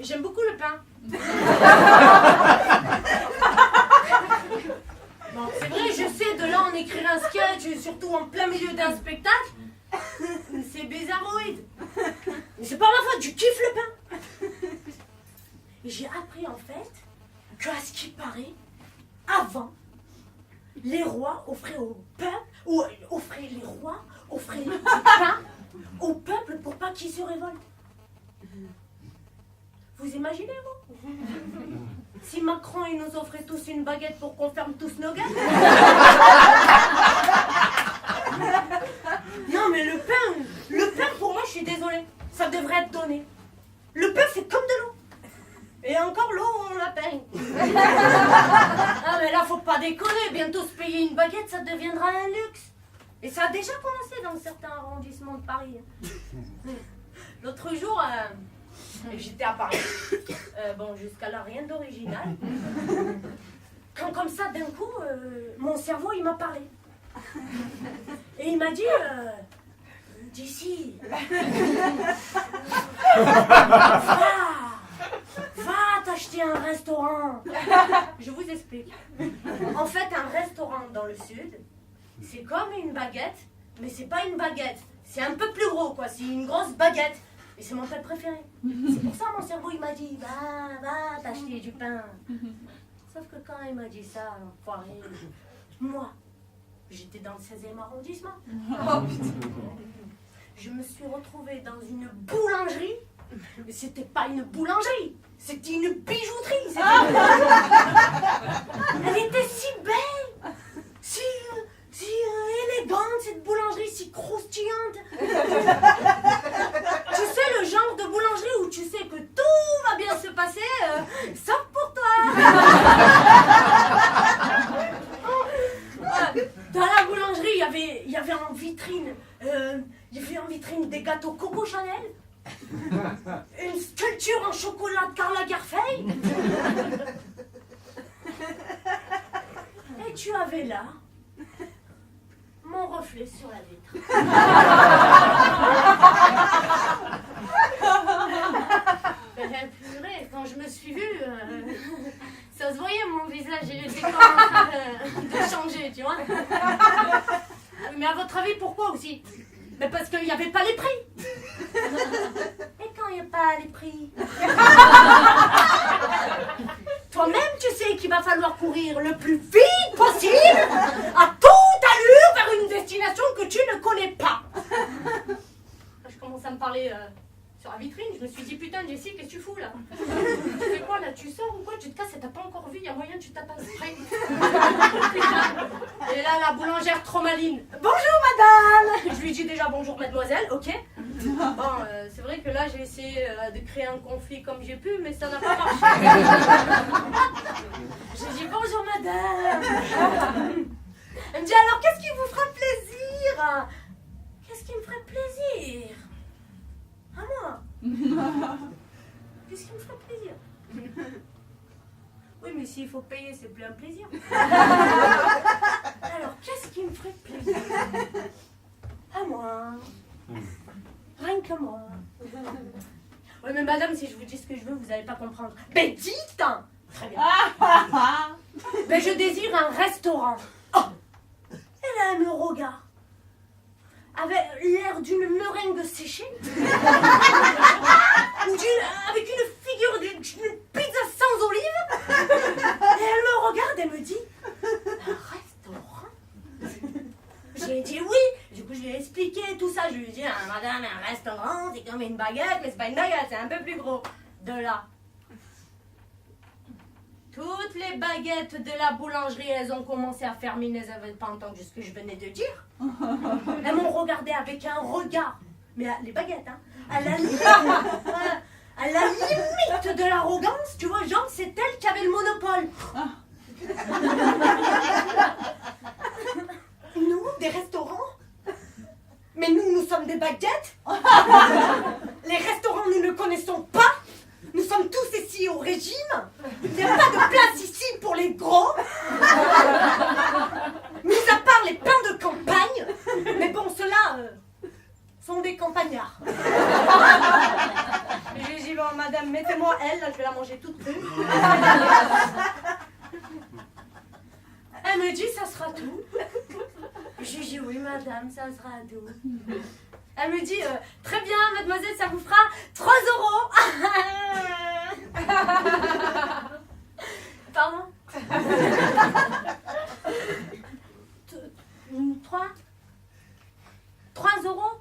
J'aime beaucoup le pain. Bon, c'est vrai, je sais, de là en écrire un sketch, surtout en plein milieu d'un spectacle, c'est bizarroïde. Mais c'est pas ma faute, je kiffe le pain. Et j'ai appris en fait qu'à ce qui paraît, avant, les rois offraient au peuple, offraient du pain au peuple pour pas qu'il se révolte. Vous imaginez, vous? Si Macron il nous offrait tous une baguette pour qu'on ferme tous nos gueules. Non mais le pain pour moi, je suis désolée, ça devrait être donné. Le pain c'est comme de l'eau. Et encore l'eau, on la paye. Ah mais là, faut pas déconner, bientôt se payer une baguette, ça deviendra un luxe. Et ça a déjà commencé dans certains arrondissements de Paris. L'autre jour, j'étais à Paris. Bon, jusqu'à là, rien d'original. Quand comme ça, d'un coup, mon cerveau, il m'a parlé. Et il m'a dit, d'ici, va t'acheter un restaurant. Je vous explique. En fait, un restaurant dans le sud, c'est comme une baguette, mais c'est pas une baguette. C'est un peu plus gros, quoi. C'est une grosse baguette. Et c'est mon plat préféré. C'est pour ça mon cerveau, il m'a dit, va t'acheter du pain. Sauf que quand il m'a dit ça, enfoiré, moi, j'étais dans le 16e arrondissement. Oh, putain. Je me suis retrouvée dans une boulangerie. Mais c'était pas une boulangerie, c'était une bijouterie. Elle était si belle, si élégante, cette boulangerie, si croustillante. Tu sais, le genre de boulangerie où tu sais que tout va bien se passer, sauf pour toi. Dans la boulangerie, il y avait en vitrine, des gâteaux Coco Chanel. Une sculpture en chocolat de Karl Lagerfeld. Et tu avais là mon reflet sur la vitre. Purée, quand je me suis vue, ça se voyait, mon visage il était comme en train de changer, tu vois. Mais à votre avis, pourquoi aussi? Mais parce qu'il n'y avait pas les prix. Et quand il n'y a pas les prix, toi-même tu sais qu'il va falloir courir le plus vite possible, à toute allure, vers une destination que tu ne connais pas. Je commence à me parler sur la vitrine, je me suis dit, putain Jessie, qu'est-ce que tu fous là? Tu fais quoi là? Tu sors ou quoi? Tu te casses et t'as pas encore vu, il y a moyen que tu tapes un spray. Et là la boulangère trop maline. Bonjour madame. Je lui dis déjà bonjour mademoiselle, ok. Bon, c'est vrai que là j'ai essayé de créer un conflit comme j'ai pu, mais ça n'a pas marché. J'ai dit bonjour madame. Elle me dit alors qu'est-ce qui vous fera plaisir? Qu'est-ce qui me ferait plaisir? À moi. Qu'est-ce qui me ferait plaisir? Oui, mais s'il faut payer, c'est plus un plaisir. Alors, qu'est-ce qui me ferait plaisir? À moi. Rien que moi. Oui, mais madame, si je vous dis ce que je veux, vous n'allez pas comprendre. Mais dites! Très bien. Mais je désire un restaurant. Oh. Elle me regarde. Avec l'air d'une meringue séchée, avec une figure d'une pizza sans olive, et elle me regarde et me dit, un restaurant? J'ai dit oui, du coup je lui ai expliqué tout ça, je lui ai dit, madame, un restaurant, c'est comme une baguette, mais c'est pas une baguette, c'est un peu plus gros. De là, toutes les baguettes de la boulangerie, elles ont commencé à fermer, elles n'avaient pas entendu ce que je venais de dire. Elles m'ont regardé avec un regard, mais les baguettes, hein, à la limite de l'arrogance, tu vois, genre c'est elle qui avait le monopole. Nous, des restaurants? Mais nous sommes des baguettes. Les restaurants, nous ne connaissons pas. Nous sommes tous ici au régime. Il n'y a pas de place ici pour les gros. Mis à part les pains de campagne. Mais bon, ceux-là sont des campagnards. Je lui dis, bon, madame, mettez-moi elle, là, je vais la manger toute crue. Elle me dit, ça sera tout. Je lui dis, oui, madame, ça sera tout. Elle me dit, très bien, mademoiselle, ça vous fera 3 euros. Pardon 3 euros.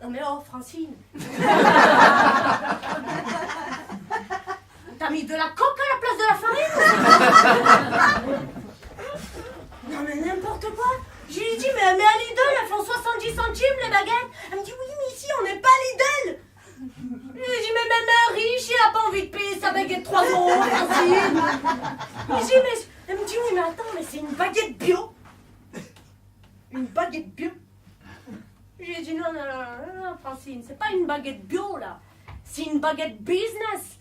Non mais oh, Francine. T'as mis de la coque à la place de la farine? Non mais n'importe quoi. Je lui dis, mais à Lidl, elles font 70 centimes les baguettes. Elle me dit, oui, mais ici, on n'est pas à Lidl. Je lui dis, mais même un riche, il n'a pas envie de payer sa baguette 3 euros, Francine. Je dis, mais... Elle me dit, oui, mais attends, mais c'est une baguette bio. Une baguette bio. Je lui ai dit, non, Francine, c'est pas une baguette bio, là. C'est une baguette business.